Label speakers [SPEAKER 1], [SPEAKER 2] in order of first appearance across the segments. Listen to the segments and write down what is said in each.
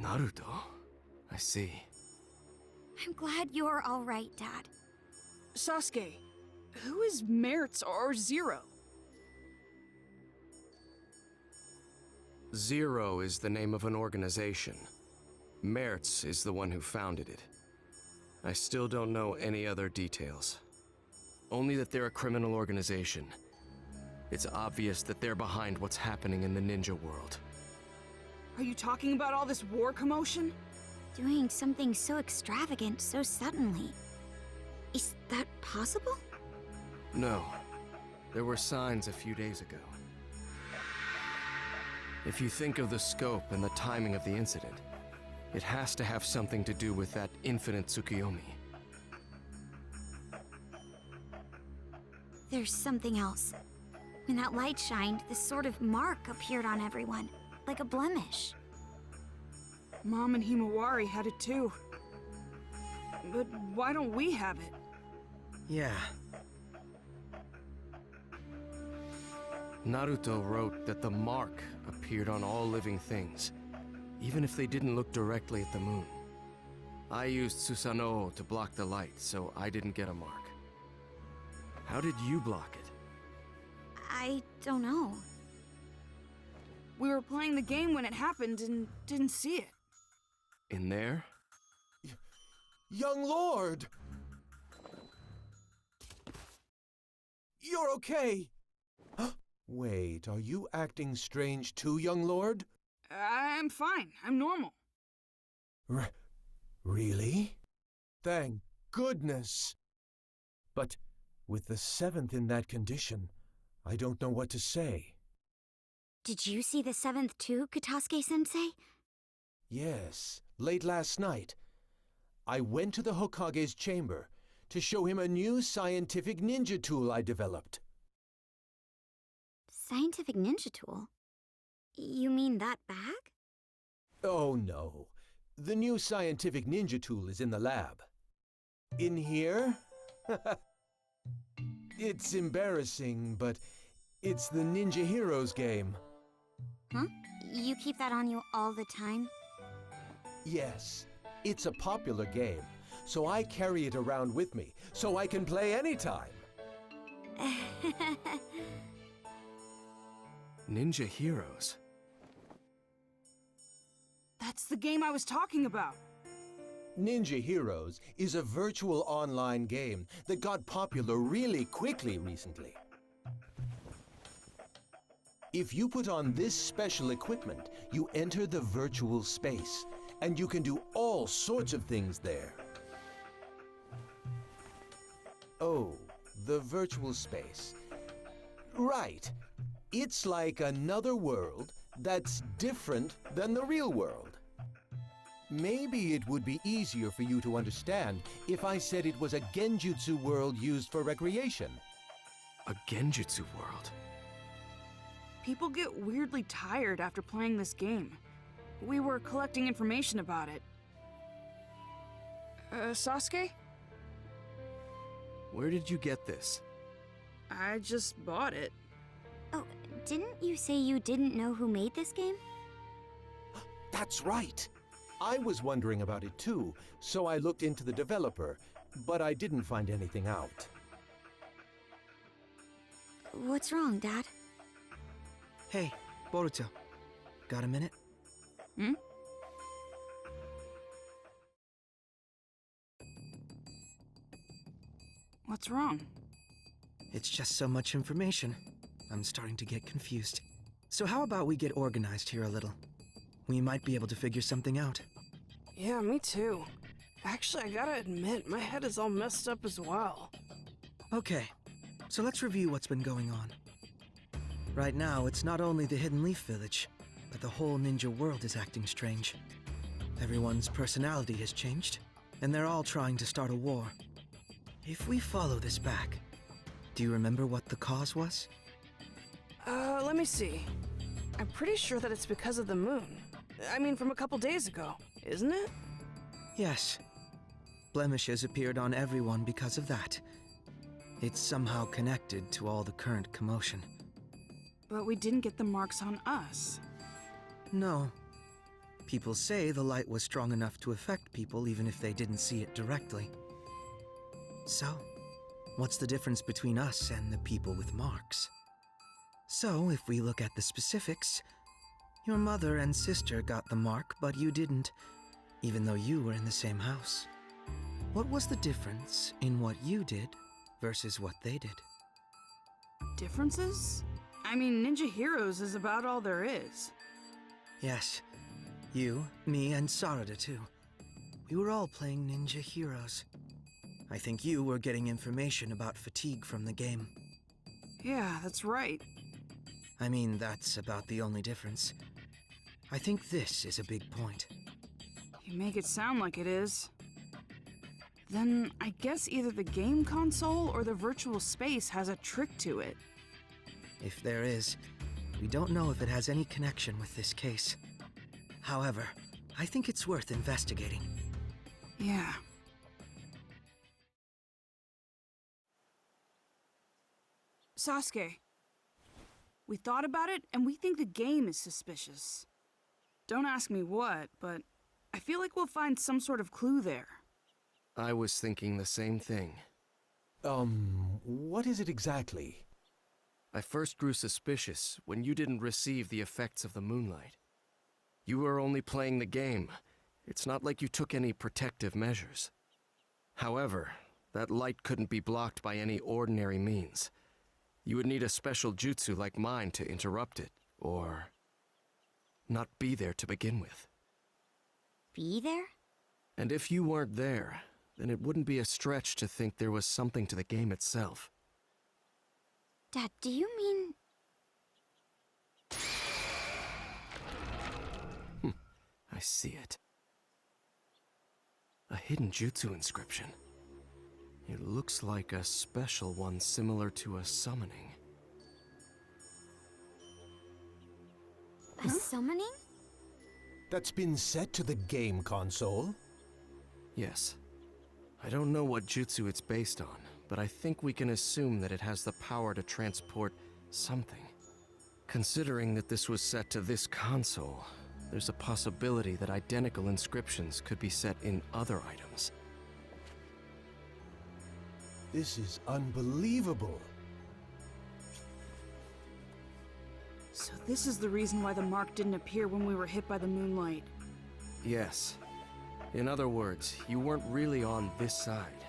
[SPEAKER 1] Naruto. I see.
[SPEAKER 2] I'm glad you're all right, Dad.
[SPEAKER 3] Sasuke, who is Mertz or Zero?
[SPEAKER 1] Zero is the name of an organization. Mertz is the one who founded it. I still don't know any other details. Only that they're a criminal organization. It's obvious that they're behind what's happening in the ninja world.
[SPEAKER 3] Are you talking about all this war commotion?
[SPEAKER 2] Doing something so extravagant so suddenly. Is that possible?
[SPEAKER 1] No. There were signs a few days ago. If you think of the scope and the timing of the incident, it has to have something to do with that infinite Tsukiyomi.
[SPEAKER 2] There's something else. When that light shined, this sort of mark appeared on everyone, like a blemish.
[SPEAKER 3] Mom and Himawari had it too. But why don't we have it?
[SPEAKER 4] Yeah.
[SPEAKER 1] Naruto wrote that the mark appeared on all living things, even if they didn't look directly at the moon. I used Susanoo to block the light, so I didn't get a mark. How did you block it?
[SPEAKER 2] I don't know.
[SPEAKER 3] We were playing the game when it happened and didn't see it.
[SPEAKER 1] In there?
[SPEAKER 5] Young Lord! You're okay! Wait, are you acting strange too, young lord?
[SPEAKER 3] I'm fine. I'm normal.
[SPEAKER 5] Really? Thank goodness! But with the seventh in that condition, I don't know what to say.
[SPEAKER 2] Did you see the seventh too, Katasuke-sensei?
[SPEAKER 5] Yes, late last night. I went to the Hokage's chamber to show him a new scientific ninja tool I developed.
[SPEAKER 2] Scientific ninja tool? You mean that bag?
[SPEAKER 5] Oh no. The new scientific ninja tool is in the lab. In here? It's embarrassing, but it's the Ninja Heroes game.
[SPEAKER 2] Huh? You keep that on you all the time?
[SPEAKER 5] Yes, it's a popular game, so I carry it around with me, so I can play anytime.
[SPEAKER 1] Ninja Heroes?
[SPEAKER 3] That's the game I was talking about.
[SPEAKER 5] Ninja Heroes is a virtual online game that got popular really quickly recently. If you put on this special equipment, you enter the virtual space, and you can do all sorts of things there. Oh, the virtual space. Right. It's like another world that's different than the real world. Maybe it would be easier for you to understand if I said it was a genjutsu world used for recreation.
[SPEAKER 1] A genjutsu world?
[SPEAKER 3] People get weirdly tired after playing this game. We were collecting information about it. Sasuke?
[SPEAKER 1] Where did you get this?
[SPEAKER 3] I just bought it.
[SPEAKER 2] Oh, didn't you say you didn't know who made this game?
[SPEAKER 5] That's right. I was wondering about it too, so I looked into the developer, but I didn't find anything out.
[SPEAKER 2] What's wrong, Dad?
[SPEAKER 4] Hey, Boruto. Got a minute?
[SPEAKER 3] Hmm? What's wrong?
[SPEAKER 4] It's just so much information. I'm starting to get confused. So how about we get organized here a little? We might be able to figure something out.
[SPEAKER 3] Yeah, me too. Actually, I gotta admit, my head is all messed up as well.
[SPEAKER 4] Okay, so let's review what's been going on. Right now, it's not only the Hidden Leaf Village, but the whole ninja world is acting strange. Everyone's personality has changed, and they're all trying to start a war. If we follow this back, do you remember what the cause was?
[SPEAKER 3] Let me see. I'm pretty sure that it's because of the moon. I mean, from a couple days ago, isn't it?
[SPEAKER 4] Yes. Blemishes appeared on everyone because of that. It's somehow connected to all the current commotion.
[SPEAKER 3] But we didn't get the marks on us.
[SPEAKER 4] No. People say the light was strong enough to affect people even if they didn't see it directly. So, what's the difference between us and the people with marks? So, if we look at the specifics, your mother and sister got the mark, but you didn't, even though you were in the same house. What was the difference in what you did versus what they did?
[SPEAKER 3] Differences? I mean, Ninja Heroes is about all there is.
[SPEAKER 4] Yes. You, me, and Sarada too. We were all playing Ninja Heroes. I think you were getting information about fatigue from the game.
[SPEAKER 3] Yeah, that's right.
[SPEAKER 4] I mean, that's about the only difference. I think this is a big point.
[SPEAKER 3] You make it sound like it is. Then I guess either the game console or the virtual space has a trick to it.
[SPEAKER 4] If there is, we don't know if it has any connection with this case. However, I think it's worth investigating.
[SPEAKER 3] Yeah. Sasuke, we thought about it and we think the game is suspicious. Don't ask me what, but I feel like we'll find some sort of clue there.
[SPEAKER 1] I was thinking the same thing.
[SPEAKER 5] What is it exactly?
[SPEAKER 1] I first grew suspicious when you didn't receive the effects of the moonlight. You were only playing the game. It's not like you took any protective measures. However, that light couldn't be blocked by any ordinary means. You would need a special jutsu like mine to interrupt it, or not be there to begin with.
[SPEAKER 2] Be there?
[SPEAKER 1] And if you weren't there, then it wouldn't be a stretch to think there was something to the game itself.
[SPEAKER 2] Dad, do you mean...
[SPEAKER 1] I see it. A hidden jutsu inscription. It looks like a special one similar to a summoning.
[SPEAKER 2] A summoning?
[SPEAKER 5] That's been set to the game console?
[SPEAKER 1] Yes. I don't know what jutsu it's based on, but I think we can assume that it has the power to transport something. Considering that this was set to this console, there's a possibility that identical inscriptions could be set in other items.
[SPEAKER 5] This is unbelievable.
[SPEAKER 3] So this is the reason why the mark didn't appear when we were hit by the moonlight.
[SPEAKER 1] Yes. In other words, you weren't really on this side.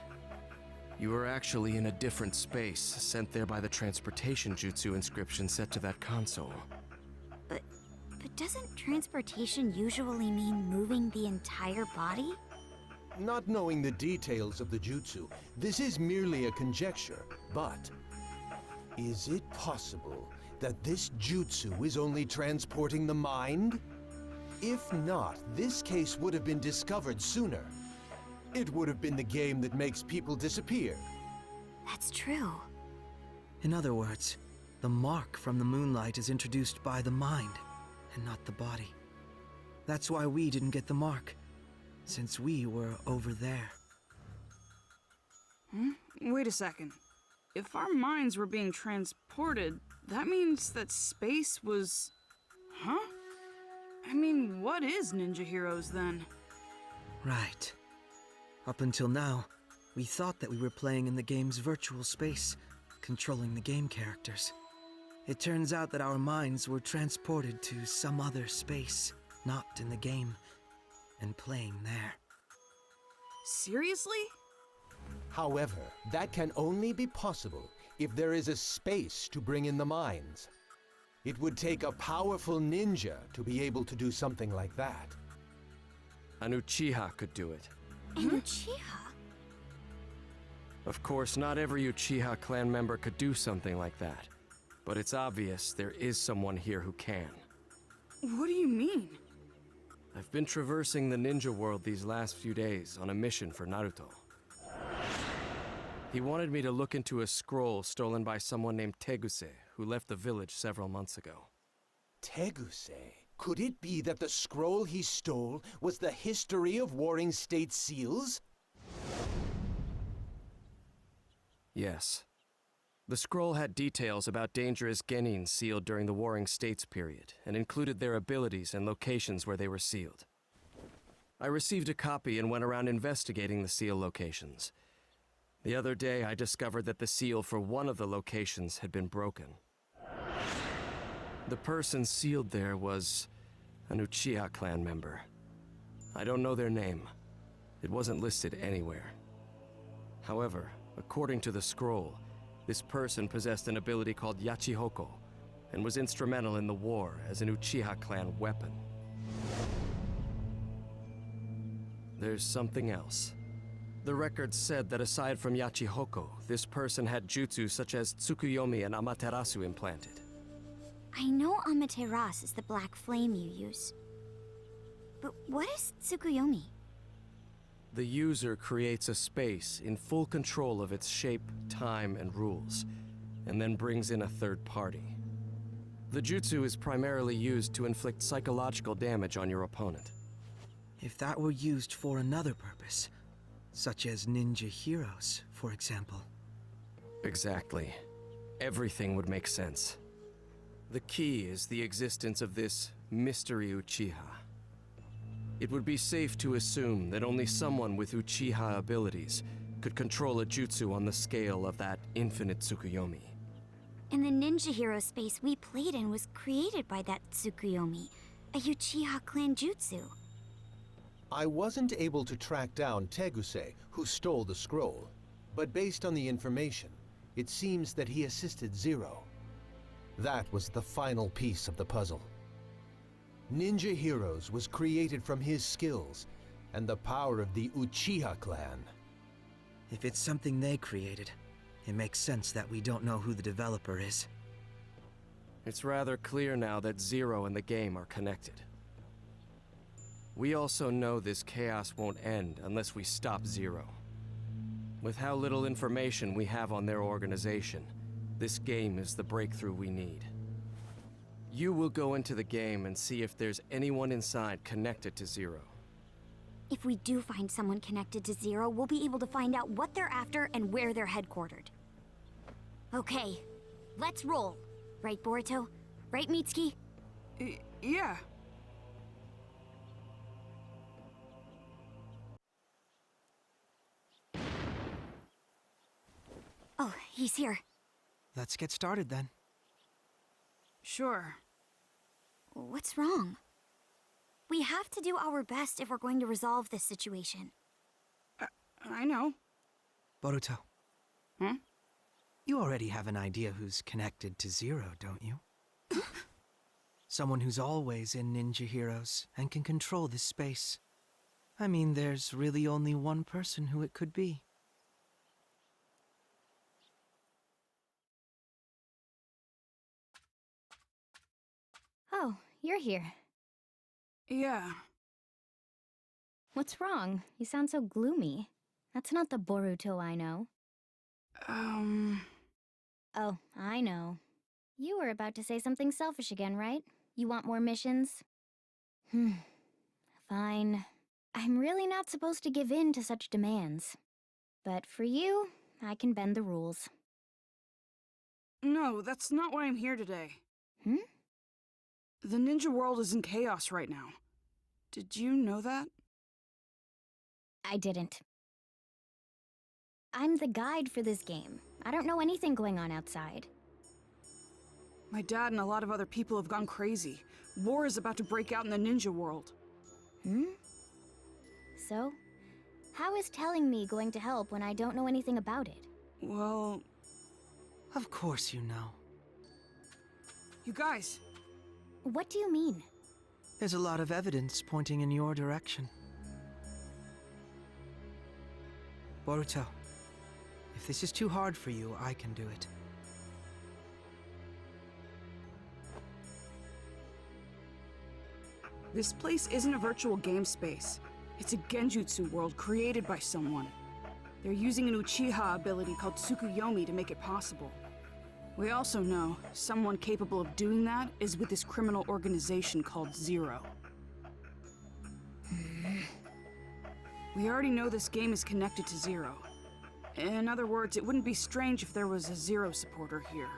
[SPEAKER 1] You were actually in a different space, sent there by the transportation jutsu inscription set to that console.
[SPEAKER 2] But doesn't transportation usually mean moving the entire body?
[SPEAKER 5] Not knowing the details of the jutsu, this is merely a conjecture, but is it possible that this jutsu is only transporting the mind? If not, this case would have been discovered sooner. It would have been the game that makes people disappear.
[SPEAKER 2] That's true.
[SPEAKER 4] In other words, the mark from the moonlight is introduced by the mind, and not the body. That's why we didn't get the mark, since we were over there.
[SPEAKER 3] Wait a second. If our minds were being transported, that means that space was... Huh? I mean, what is Ninja Heroes then?
[SPEAKER 4] Right. Up until now, we thought that we were playing in the game's virtual space, controlling the game characters. It turns out that our minds were transported to some other space, not in the game, and playing there.
[SPEAKER 3] Seriously?
[SPEAKER 5] However, that can only be possible if there is a space to bring in the minds. It would take a powerful ninja to be able to do something like that.
[SPEAKER 1] An Uchiha could do it.
[SPEAKER 2] An Uchiha?
[SPEAKER 1] Of course, not every Uchiha clan member could do something like that. But it's obvious there is someone here who can.
[SPEAKER 3] What do you mean?
[SPEAKER 1] I've been traversing the ninja world these last few days on a mission for Naruto. He wanted me to look into a scroll stolen by someone named Teguse, who left the village several months ago.
[SPEAKER 5] Teguse? Could it be that the scroll he stole was the history of warring state seals?
[SPEAKER 1] Yes. The scroll had details about dangerous genins sealed during the Warring States period, and included their abilities and locations where they were sealed. I received a copy and went around investigating the seal locations. The other day, I discovered that the seal for one of the locations had been broken. The person sealed there was an Uchiha clan member. I don't know their name. It wasn't listed anywhere. However, according to the scroll, this person possessed an ability called Yachihoko, and was instrumental in the war as an Uchiha clan weapon. There's something else. The record said that aside from Yachihoko, this person had jutsu such as Tsukuyomi and Amaterasu implanted.
[SPEAKER 2] I know Amaterasu is the black flame you use. But what is Tsukuyomi?
[SPEAKER 1] The user creates a space in full control of its shape, time, and rules, and then brings in a third party. The jutsu is primarily used to inflict psychological damage on your opponent.
[SPEAKER 4] If that were used for another purpose, such as ninja heroes, for example.
[SPEAKER 1] Exactly. Everything would make sense. The key is the existence of this mystery Uchiha. It would be safe to assume that only someone with Uchiha abilities could control a jutsu on the scale of that infinite Tsukuyomi.
[SPEAKER 2] And the ninja hero space we played in was created by that Tsukuyomi, a Uchiha clan jutsu.
[SPEAKER 5] I wasn't able to track down Teguse, who stole the scroll, but based on the information, it seems that he assisted Zero. That was the final piece of the puzzle. Ninja Heroes was created from his skills and the power of the Uchiha clan.
[SPEAKER 4] If it's something they created, it makes sense that we don't know who the developer is.
[SPEAKER 1] It's rather clear now that Zero and the game are connected. We also know this chaos won't end unless we stop Zero. With how little information we have on their organization, this game is the breakthrough we need. You will go into the game and see if there's anyone inside connected to Zero.
[SPEAKER 2] If we do find someone connected to Zero, we'll be able to find out what they're after and where they're headquartered. Okay, let's roll. Right, Boruto? Right, Mitsuki?
[SPEAKER 3] Yeah.
[SPEAKER 2] Oh, he's here.
[SPEAKER 4] Let's get started then.
[SPEAKER 3] Sure.
[SPEAKER 2] What's wrong? We have to do our best if we're going to resolve this situation.
[SPEAKER 3] I know.
[SPEAKER 4] Boruto.
[SPEAKER 3] Hmm?
[SPEAKER 4] You already have an idea who's connected to Zero, don't you? Someone who's always in Ninja Heroes and can control this space. I mean, there's really only one person who it could be.
[SPEAKER 6] Oh, you're here.
[SPEAKER 3] Yeah.
[SPEAKER 6] What's wrong? You sound so gloomy. That's not the Boruto I know. Oh, I know. You were about to say something selfish again, right? You want more missions? Fine. I'm really not supposed to give in to such demands. But for you, I can bend the rules.
[SPEAKER 3] No, that's not why I'm here today. The ninja world is in chaos right now. Did you know that?
[SPEAKER 6] I didn't. I'm the guide for this game. I don't know anything going on outside.
[SPEAKER 3] My dad and a lot of other people have gone crazy. War is about to break out in the ninja world.
[SPEAKER 6] So, how is telling me going to help when I don't know anything about it?
[SPEAKER 3] Well,
[SPEAKER 4] Of course you know.
[SPEAKER 3] you guys.
[SPEAKER 6] What do you mean?
[SPEAKER 4] There's a lot of evidence pointing in your direction. Boruto, if this is too hard for you, I can do it.
[SPEAKER 3] This place isn't a virtual game space. It's a genjutsu world created by someone. They're using an Uchiha ability called Tsukuyomi to make it possible. We also know someone capable of doing that is with this criminal organization called Zero. We already know this game is connected to Zero. In other words, it wouldn't be strange if there was a Zero supporter here.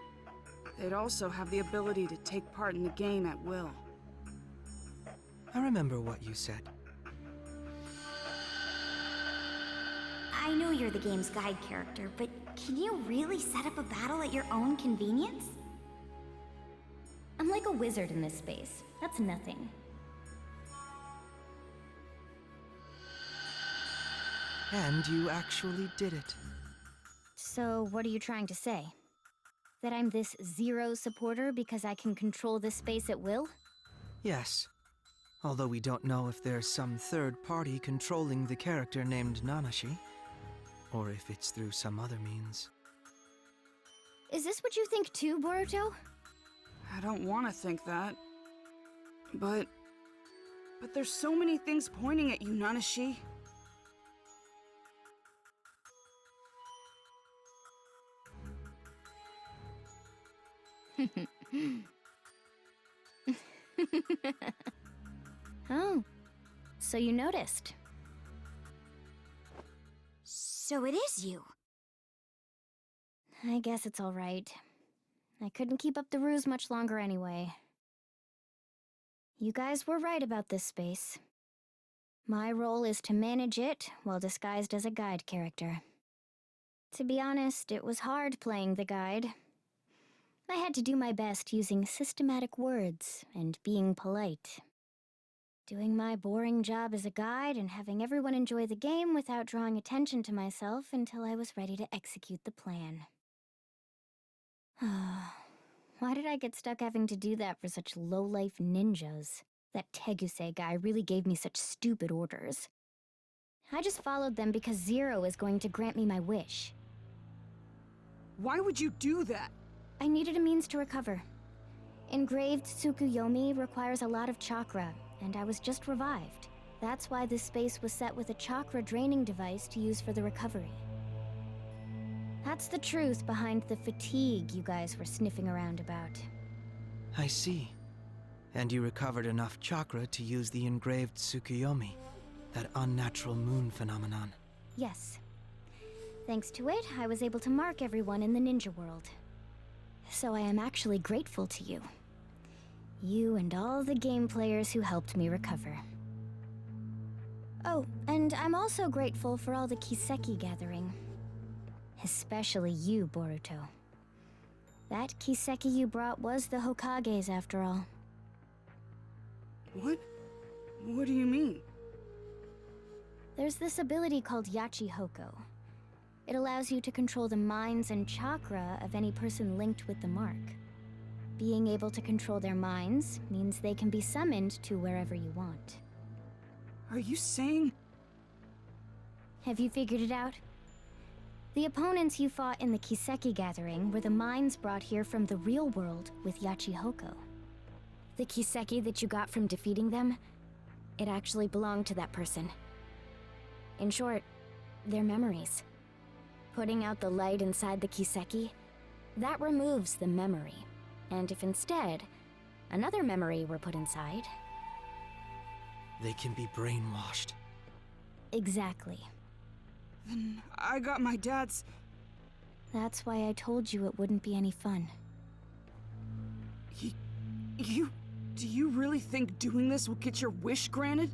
[SPEAKER 3] They'd also have the ability to take part in the game at will.
[SPEAKER 4] I remember what you said.
[SPEAKER 2] I know you're the game's guide character, but can you really set up a battle at your own convenience?
[SPEAKER 6] I'm like a wizard in this space. That's nothing.
[SPEAKER 4] And you actually did it.
[SPEAKER 6] So, what are you trying to say? That I'm this Zero supporter because I can control this space at will?
[SPEAKER 4] Yes. Although we don't know if there's some third party controlling the character named Nanashi, or if it's through some other means.
[SPEAKER 6] Is this what you think too, Boruto?
[SPEAKER 3] I don't want to think that. But there's so many things pointing at you, Nanashi.
[SPEAKER 6] Oh, so you noticed.
[SPEAKER 2] So it is you.
[SPEAKER 6] I guess it's all right. I couldn't keep up the ruse much longer anyway. You guys were right about this space. My role is to manage it while disguised as a guide character. To be honest, it was hard playing the guide. I had to do my best using systematic words and being polite. Doing my boring job as a guide and having everyone enjoy the game without drawing attention to myself until I was ready to execute the plan. Why did I get stuck having to do that for such low-life ninjas? That Teguse guy really gave me such stupid orders. I just followed them because Zero is going to grant me my wish.
[SPEAKER 3] Why would you do that?
[SPEAKER 6] I needed a means to recover. Engraved Tsukuyomi requires a lot of chakra, and I was just revived. That's why this space was set with a chakra draining device to use for the recovery. That's the truth behind the fatigue you guys were sniffing around about.
[SPEAKER 4] I see. And you recovered enough chakra to use the engraved Tsukuyomi, that unnatural moon phenomenon.
[SPEAKER 6] Yes. Thanks to it, I was able to mark everyone in the ninja world. So I am actually grateful to you. You and all the game players who helped me recover. Oh, and I'm also grateful for all the Kiseki gathering. Especially you, Boruto. That Kiseki you brought was the Hokage's after all.
[SPEAKER 3] What? What do you mean?
[SPEAKER 6] There's this ability called Yachi Hoko. It allows you to control the minds and chakra of any person linked with the mark. Being able to control their minds means they can be summoned to wherever you want.
[SPEAKER 3] Are you saying...
[SPEAKER 6] Have you figured it out? The opponents you fought in the Kiseki gathering were the minds brought here from the real world with Yachi Hoko. The Kiseki that you got from defeating them, it actually belonged to that person. In short, their memories. Putting out the light inside the Kiseki, that removes the memory. And if instead, another memory were put inside...
[SPEAKER 4] They can be brainwashed.
[SPEAKER 6] Exactly.
[SPEAKER 3] Then I got my dad's...
[SPEAKER 6] That's why I told you it wouldn't be any fun.
[SPEAKER 3] Do you really think doing this will get your wish granted?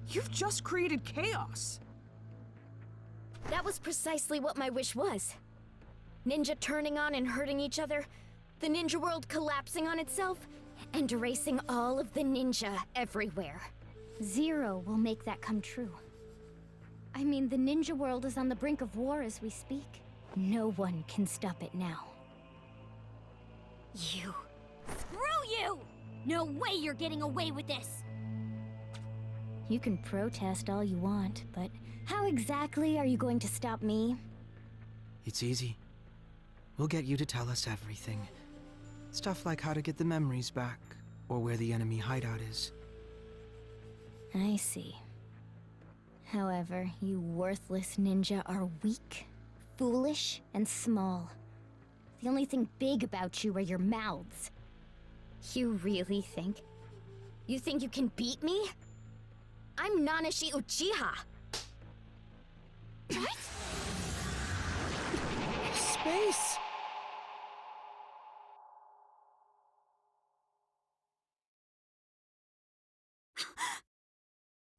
[SPEAKER 3] You've just created chaos.
[SPEAKER 7] That was precisely what my wish was. Ninja turning on and hurting each other, the ninja world collapsing on itself, and erasing all of the ninja everywhere.
[SPEAKER 6] Zero will make that come true. I mean, the ninja world is on the brink of war as we speak. No one can stop it now.
[SPEAKER 2] You. Screw you! No way you're getting away with this!
[SPEAKER 6] You can protest all you want, but how exactly are you going to stop me?
[SPEAKER 4] It's easy. We'll get you to tell us everything. Stuff like how to get the memories back, or where the enemy hideout is.
[SPEAKER 6] I see. However, you worthless ninja are weak, foolish, and small. The only thing big about you are your mouths.
[SPEAKER 7] You really think? You think you can beat me? I'm Nanashi Uchiha!
[SPEAKER 2] What?
[SPEAKER 4] space!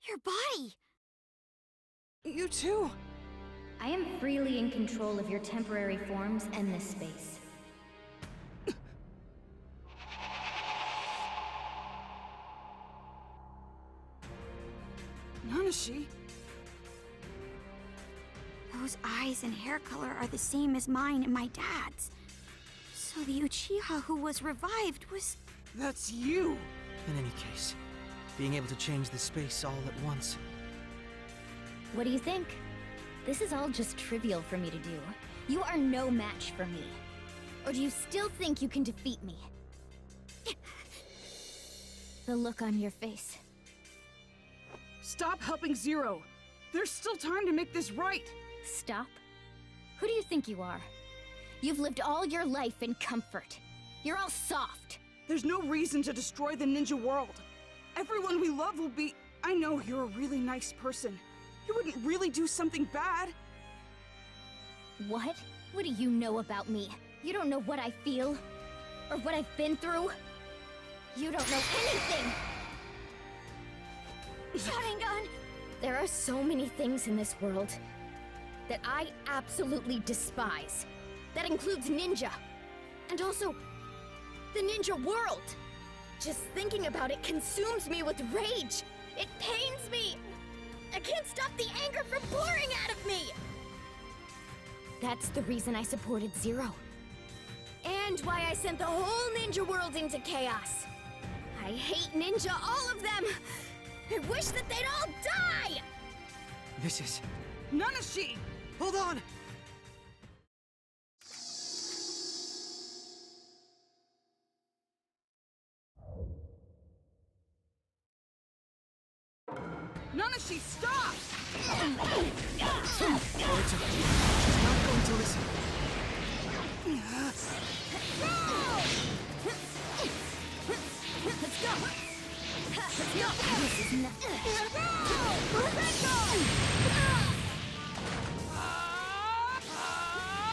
[SPEAKER 2] Your body!
[SPEAKER 3] You too.
[SPEAKER 6] I am freely in control of your temporary forms and this space.
[SPEAKER 3] Nanashi?
[SPEAKER 2] Those eyes and hair color are the same as mine and my dad's. So the Uchiha who was revived was...
[SPEAKER 3] That's you!
[SPEAKER 4] In any case, being able to change the space all at once.
[SPEAKER 6] What do you think? This is all just trivial for me to do. You are no match for me. Or do you still think you can defeat me? The look on your face.
[SPEAKER 3] Stop helping Zero. There's still time to make this right.
[SPEAKER 6] Stop? Who do you think you are? You've lived all your life in comfort. You're all soft.
[SPEAKER 3] There's no reason to destroy the ninja world. Everyone we love will be... I know you're a really nice person. You wouldn't really do something bad.
[SPEAKER 6] What? What do you know about me? You don't know what I feel? Or what I've been through? You don't know anything!
[SPEAKER 2] Sharingan!
[SPEAKER 7] There are so many things in this world that I absolutely despise. That includes ninja. And also, the ninja world. Just thinking about it consumes me with rage. It pains me. I can't stop the anger from pouring out of me. That's the reason I supported Zero. And why I sent the whole ninja world into chaos. I hate ninja, all of them. I wish that they'd all die!
[SPEAKER 4] This is...
[SPEAKER 3] Nanashi!
[SPEAKER 4] Hold on!
[SPEAKER 3] Nanashi, stop!
[SPEAKER 4] Boruto, she's not going to listen.
[SPEAKER 2] Let's go! Let's go! This is nothing.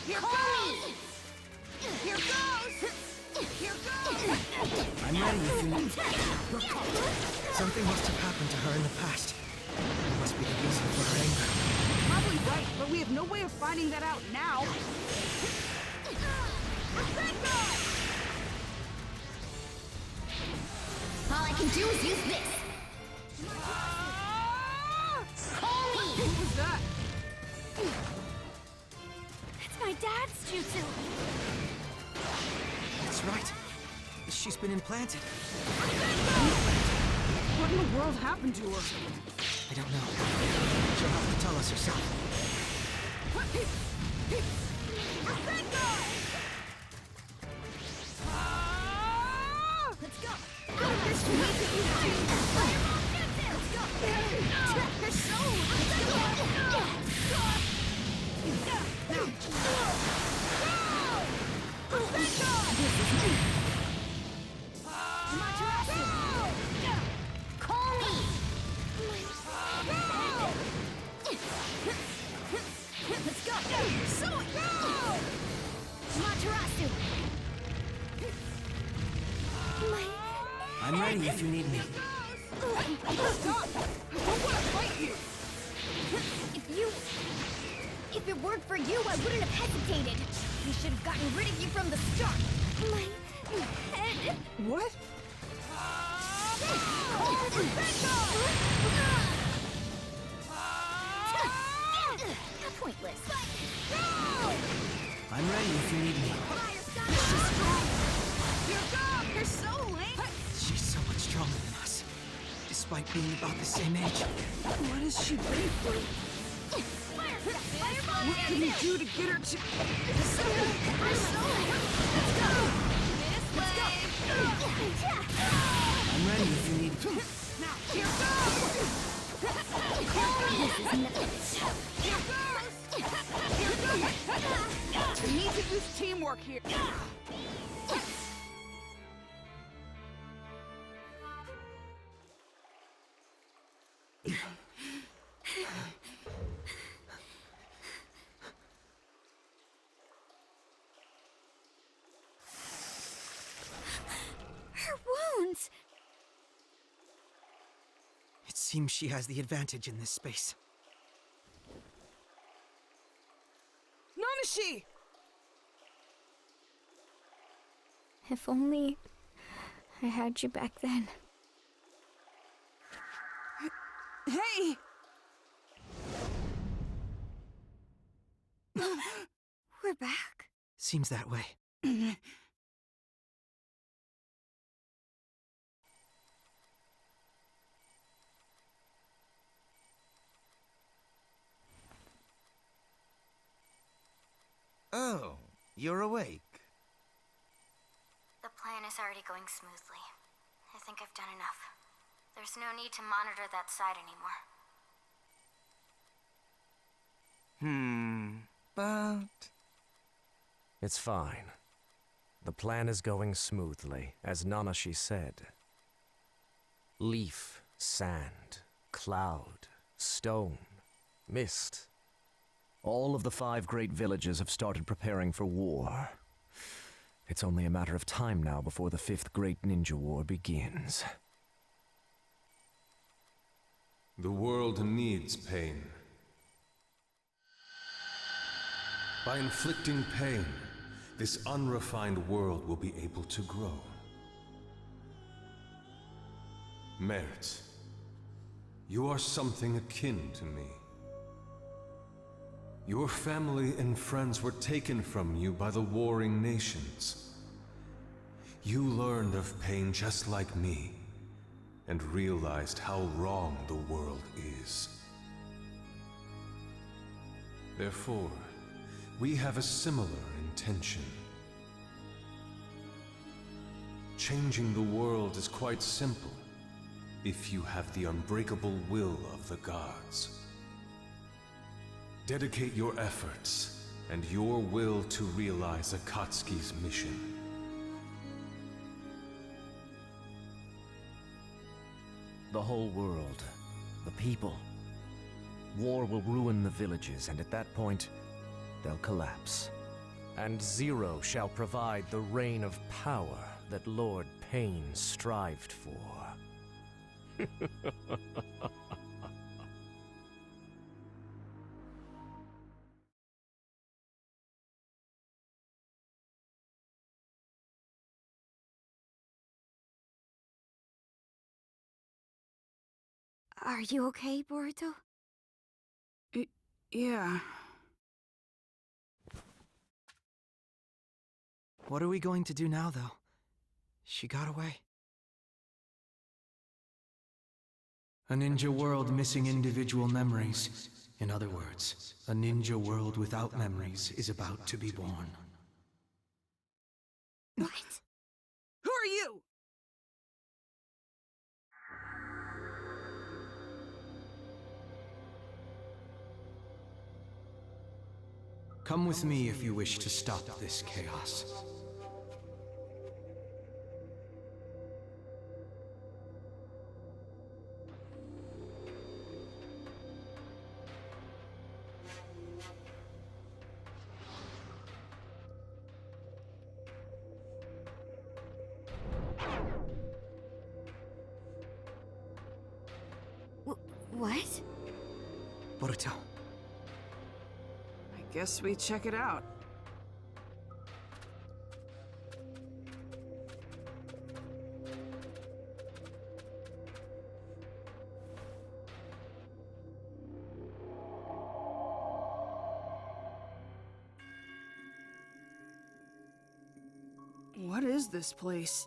[SPEAKER 3] Here goes! Here goes! Here goes!
[SPEAKER 4] I'm ready if you need. Something must have happened to her in the past. It must be the reason for her anger.
[SPEAKER 3] Probably right, but we have no way of finding that out now.
[SPEAKER 6] All I can do is use this!
[SPEAKER 3] What was that?
[SPEAKER 2] It's my dad's jutsu!
[SPEAKER 4] That's right. She's been implanted.
[SPEAKER 3] What in the world happened to her?
[SPEAKER 4] I don't know. She'll have to tell us herself.
[SPEAKER 2] Let's go! Out of this way that you see! Fireball jutsu! Let's go! Her soul! This is me! Call me! Let's go! So go! Matarasu!
[SPEAKER 4] I'm ready if you need me.
[SPEAKER 3] Stop! I don't want to fight you!
[SPEAKER 6] If it weren't for you, I wouldn't have hesitated. We should have gotten rid of you from the start.
[SPEAKER 2] My head!
[SPEAKER 3] What?
[SPEAKER 6] Pointless.
[SPEAKER 4] I'm ready if you need me.
[SPEAKER 3] You're so late!
[SPEAKER 4] She's so much stronger than us, despite being about the same age.
[SPEAKER 3] What has she been through? What can we do to get her to...
[SPEAKER 4] I'm ready if you need me.
[SPEAKER 3] Now, here goes! We need to use teamwork here.
[SPEAKER 4] It seems she has the advantage in this space.
[SPEAKER 3] Nanashi!
[SPEAKER 7] If only I had you back then.
[SPEAKER 3] Hey!
[SPEAKER 2] We're back.
[SPEAKER 4] Seems that way.
[SPEAKER 8] Oh, you're awake.
[SPEAKER 6] The plan is already going smoothly. I think I've done enough. There's no need to monitor that side anymore.
[SPEAKER 8] But...
[SPEAKER 1] It's fine. The plan is going smoothly, as Nanashi said. Leaf, sand, cloud, stone, mist. All of the 5 great villages have started preparing for war. It's only a matter of time now before the 5th Great Ninja War begins.
[SPEAKER 9] The world needs pain. By inflicting pain, this unrefined world will be able to grow. Merit, you are something akin to me. Your family and friends were taken from you by the warring nations. You learned of pain just like me, and realized how wrong the world is. Therefore, we have a similar intention. Changing the world is quite simple, if you have the unbreakable will of the gods. Dedicate your efforts and your will to realize Akatsuki's mission.
[SPEAKER 1] The whole world, the people. War will ruin the villages, and at that point, they'll collapse. And Zero shall provide the reign of power that Lord Pain strived for.
[SPEAKER 2] Are you okay, Boruto?
[SPEAKER 3] Yeah.
[SPEAKER 4] What are we going to do now, though? She got away. A ninja world missing individual memories. In other words, a ninja world without memories is about to be born.
[SPEAKER 2] What?
[SPEAKER 3] Who are you?
[SPEAKER 4] Come with me if you wish to stop this chaos.
[SPEAKER 2] What?
[SPEAKER 4] Boruto.
[SPEAKER 3] I guess we check it out. What is this place?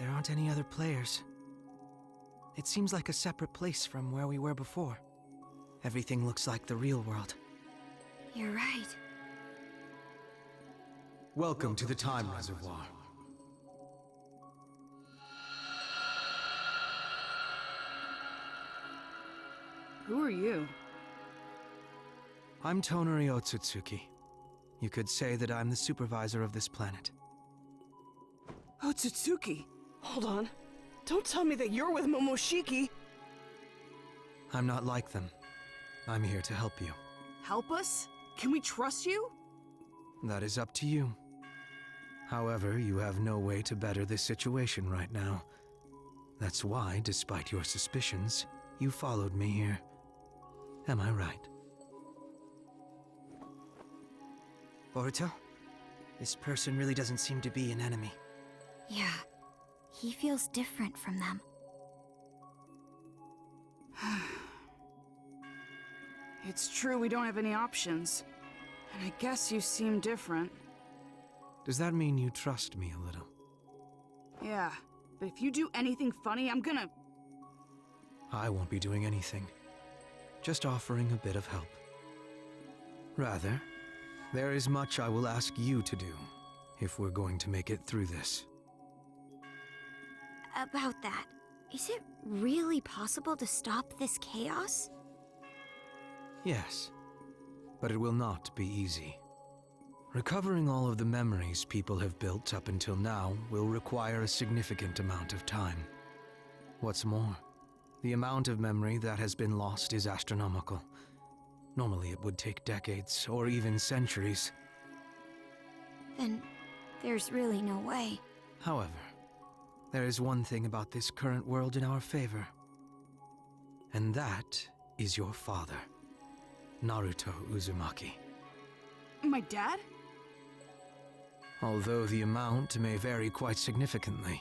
[SPEAKER 4] There aren't any other players. It seems like a separate place from where we were before. Everything looks like the real world.
[SPEAKER 2] You're right.
[SPEAKER 9] Welcome to the Time Reservoir.
[SPEAKER 3] Who are you?
[SPEAKER 4] I'm Tonari Otsutsuki. You could say that I'm the supervisor of this planet.
[SPEAKER 3] Otsutsuki! Hold on. Don't tell me that you're with Momoshiki!
[SPEAKER 4] I'm not like them. I'm here to help you.
[SPEAKER 3] Help us? Can we trust you?
[SPEAKER 4] That is up to you. However, you have no way to better this situation right now. That's why, despite your suspicions, you followed me here. Am I right? Boruto, this person really doesn't seem to be an enemy.
[SPEAKER 2] Yeah, he feels different from them.
[SPEAKER 3] It's true we don't have any options. And I guess you seem different.
[SPEAKER 4] Does that mean you trust me a little?
[SPEAKER 3] Yeah, but if you do anything funny, I'm gonna...
[SPEAKER 4] I won't be doing anything. Just offering a bit of help. Rather, there is much I will ask you to do, if we're going to make it through this.
[SPEAKER 2] About that, is it really possible to stop this chaos?
[SPEAKER 4] Yes, but it will not be easy. Recovering all of the memories people have built up until now will require a significant amount of time. What's more, the amount of memory that has been lost is astronomical. Normally it would take decades, or even centuries.
[SPEAKER 2] Then there's really no way.
[SPEAKER 4] However, there is one thing about this current world in our favor. And that is your father, Naruto Uzumaki.
[SPEAKER 3] My dad?
[SPEAKER 4] Although the amount may vary quite significantly,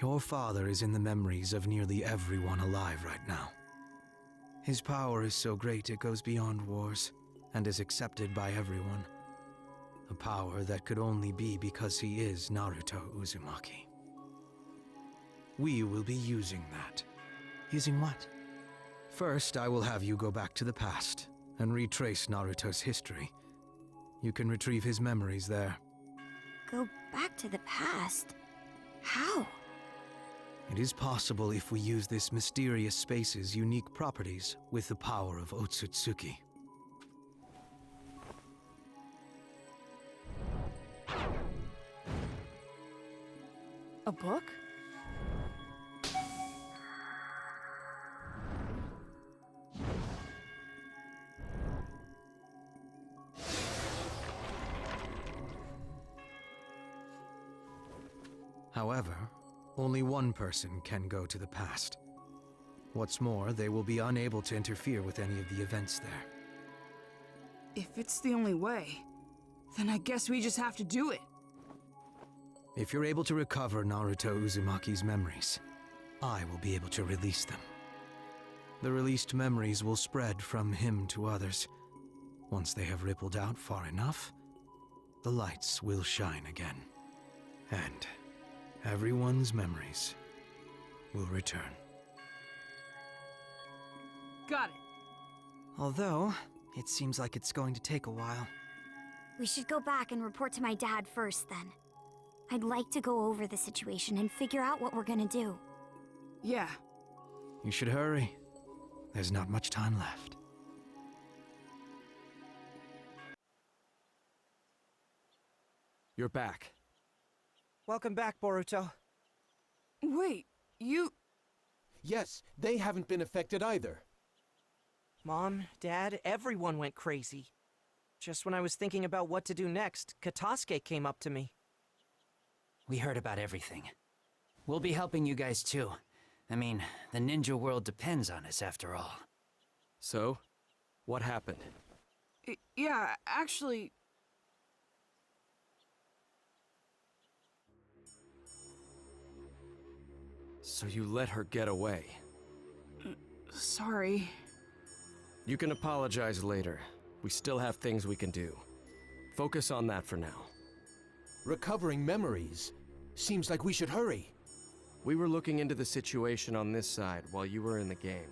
[SPEAKER 4] your father is in the memories of nearly everyone alive right now. His power is so great it goes beyond wars, and is accepted by everyone. A power that could only be because he is Naruto Uzumaki. We will be using that. Using what? First, I will have you go back to the past, and retrace Naruto's history. You can retrieve his memories there.
[SPEAKER 2] Go back to the past? How?
[SPEAKER 4] It is possible if we use this mysterious space's unique properties with the power of Otsutsuki.
[SPEAKER 3] A book?
[SPEAKER 4] However, only one person can go to the past. What's more, they will be unable to interfere with any of the events there.
[SPEAKER 3] If it's the only way, then I guess we just have to do it.
[SPEAKER 4] If you're able to recover Naruto Uzumaki's memories, I will be able to release them. The released memories will spread from him to others. Once they have rippled out far enough, the lights will shine again. And everyone's memories will return.
[SPEAKER 3] Got it.
[SPEAKER 4] Although, it seems like it's going to take a while.
[SPEAKER 2] We should go back and report to my dad first, then. I'd like to go over the situation and figure out what we're gonna do.
[SPEAKER 3] Yeah.
[SPEAKER 4] You should hurry. There's not much time left.
[SPEAKER 1] You're back.
[SPEAKER 10] Welcome back, Boruto.
[SPEAKER 3] Wait, you...
[SPEAKER 5] Yes, they haven't been affected either.
[SPEAKER 10] Mom, Dad, everyone went crazy. Just when I was thinking about what to do next, Katasuke came up to me.
[SPEAKER 11] We heard about everything. We'll be helping you guys too. I mean, the ninja world depends on us after all.
[SPEAKER 1] So, what happened?
[SPEAKER 3] Yeah, actually...
[SPEAKER 1] So you let her get away?
[SPEAKER 3] Sorry.
[SPEAKER 1] You can apologize later. We still have things we can do. Focus on that for now.
[SPEAKER 5] Recovering memories. Seems like we should hurry.
[SPEAKER 1] We were looking into the situation on this side while you were in the game.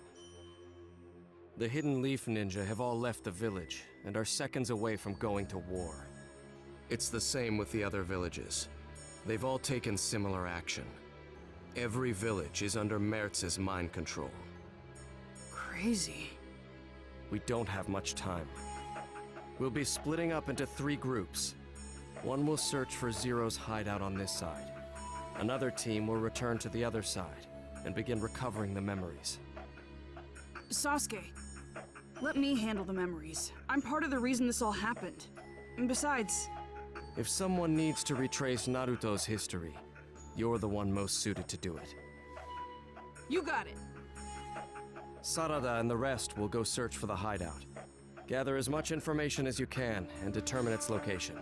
[SPEAKER 1] The Hidden Leaf Ninja have all left the village and are seconds away from going to war. It's the same with the other villages. They've all taken similar action. Every village is under Mertz's mind control.
[SPEAKER 3] Crazy.
[SPEAKER 1] We don't have much time. We'll be splitting up into 3 groups. One will search for Zero's hideout on this side. Another team will return to the other side and begin recovering the memories.
[SPEAKER 3] Sasuke, let me handle the memories. I'm part of the reason this all happened. And besides...
[SPEAKER 1] If someone needs to retrace Naruto's history, you're the one most suited to do it.
[SPEAKER 3] You got it.
[SPEAKER 1] Sarada and the rest will go search for the hideout. Gather as much information as you can and determine its location.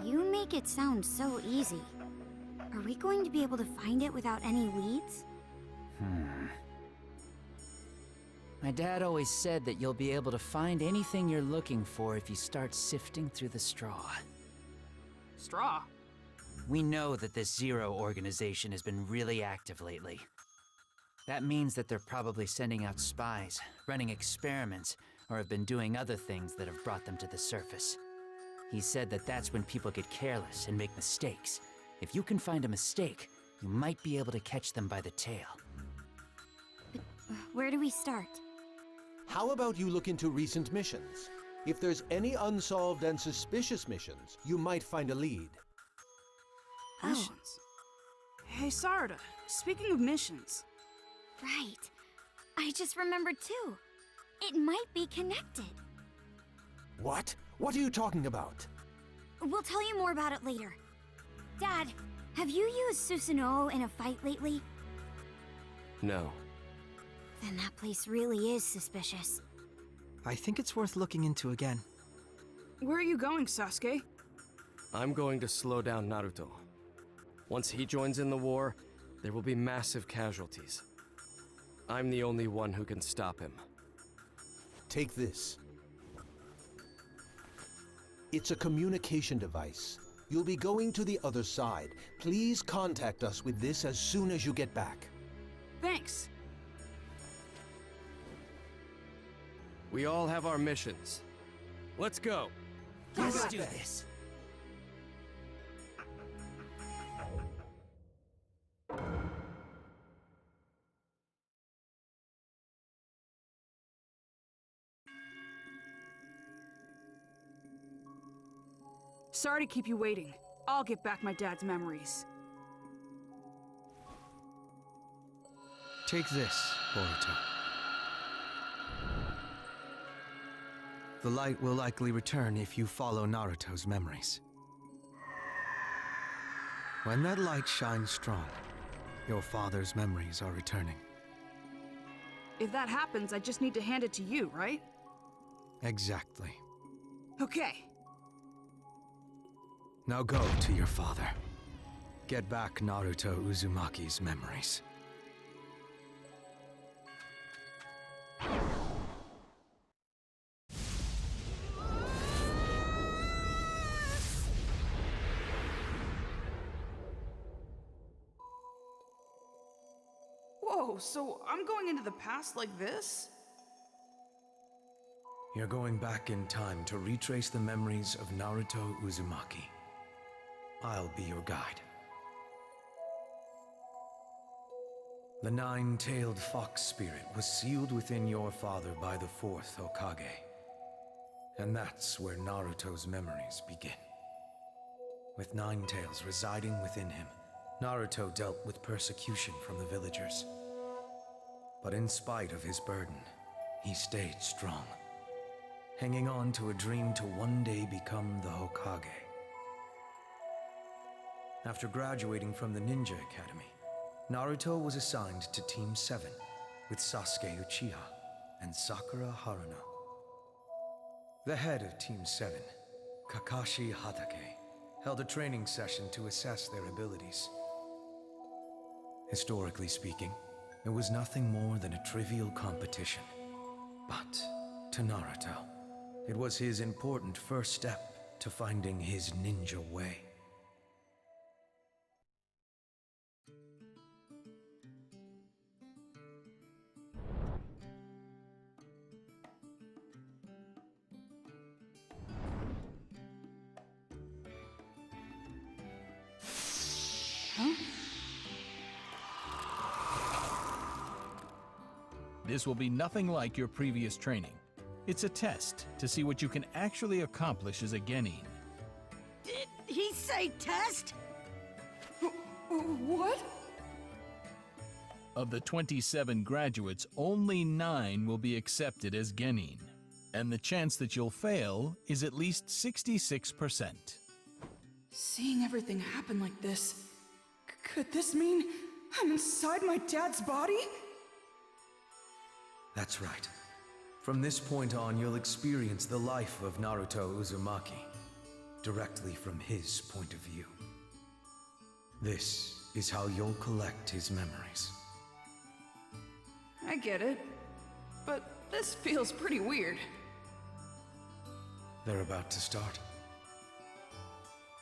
[SPEAKER 2] You make it sound so easy. Are we going to be able to find it without any leads?
[SPEAKER 11] My dad always said that you'll be able to find anything you're looking for if you start sifting through the straw.
[SPEAKER 3] Straw?
[SPEAKER 11] We know that this Zero organization has been really active lately. That means that they're probably sending out spies, running experiments, or have been doing other things that have brought them to the surface. He said that that's when people get careless and make mistakes. If you can find a mistake, you might be able to catch them by the tail.
[SPEAKER 2] But where do we start?
[SPEAKER 5] How about you look into recent missions? If there's any unsolved and suspicious missions, you might find a lead.
[SPEAKER 3] Missions? Hey, Sarada, speaking of missions...
[SPEAKER 2] Right. I just remembered too. It might be connected.
[SPEAKER 5] What? What are you talking about?
[SPEAKER 2] We'll tell you more about it later. Dad, have you used Susanoo in a fight lately?
[SPEAKER 1] No.
[SPEAKER 2] Then that place really is suspicious.
[SPEAKER 4] I think it's worth looking into again.
[SPEAKER 3] Where are you going, Sasuke?
[SPEAKER 1] I'm going to slow down Naruto. Once he joins in the war, there will be massive casualties. I'm the only one who can stop him.
[SPEAKER 5] Take this. It's a communication device. You'll be going to the other side. Please contact us with this as soon as you get back.
[SPEAKER 3] Thanks.
[SPEAKER 1] We all have our missions. Let's go.
[SPEAKER 11] Let's do this.
[SPEAKER 3] Sorry to keep you waiting. I'll get back my dad's memories.
[SPEAKER 4] Take this, Boruto. The light will likely return if you follow Naruto's memories. When that light shines strong, your father's memories are returning.
[SPEAKER 3] If that happens, I just need to hand it to you, right?
[SPEAKER 4] Exactly.
[SPEAKER 3] Okay.
[SPEAKER 4] Now go to your father. Get back Naruto Uzumaki's memories.
[SPEAKER 3] Whoa, so I'm going into the past like this?
[SPEAKER 9] You're going back in time to retrace the memories of Naruto Uzumaki. I'll be your guide. The nine-tailed fox spirit was sealed within your father by the fourth Hokage. And that's where Naruto's memories begin. With nine tails residing within him, Naruto dealt with persecution from the villagers. But in spite of his burden, he stayed strong, hanging on to a dream to one day become the Hokage. After graduating from the Ninja Academy, Naruto was assigned to Team 7 with Sasuke Uchiha and Sakura Haruno. The head of Team 7, Kakashi Hatake, held a training session to assess their abilities. Historically speaking, it was nothing more than a trivial competition. But to Naruto, it was his important first step to finding his ninja way.
[SPEAKER 12] This will be nothing like your previous training. It's a test to see what you can actually accomplish as a Genin.
[SPEAKER 13] Did he say test?
[SPEAKER 3] What?
[SPEAKER 12] Of the 27 graduates, only 9 will be accepted as Genin, and the chance that you'll fail is at least 66%.
[SPEAKER 3] Seeing everything happen like this, could this mean I'm inside my dad's body?
[SPEAKER 14] That's right. From this point on, you'll experience the life of Naruto Uzumaki, directly from his point of view. This is how you'll collect his memories.
[SPEAKER 3] I get it. But this feels pretty weird.
[SPEAKER 14] They're about to start.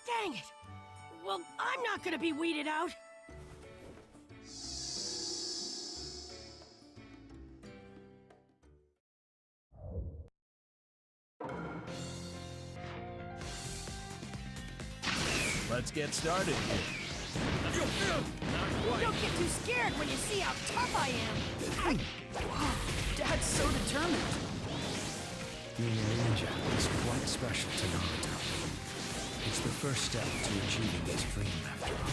[SPEAKER 13] Dang it! Well, I'm not gonna be weeded out!
[SPEAKER 12] Let's get started.
[SPEAKER 13] Don't get too scared when you see how tough I am!
[SPEAKER 3] Wow, Dad's so determined.
[SPEAKER 14] Being a ninja is quite special to Naruto. It's the first step to achieving his dream, after all.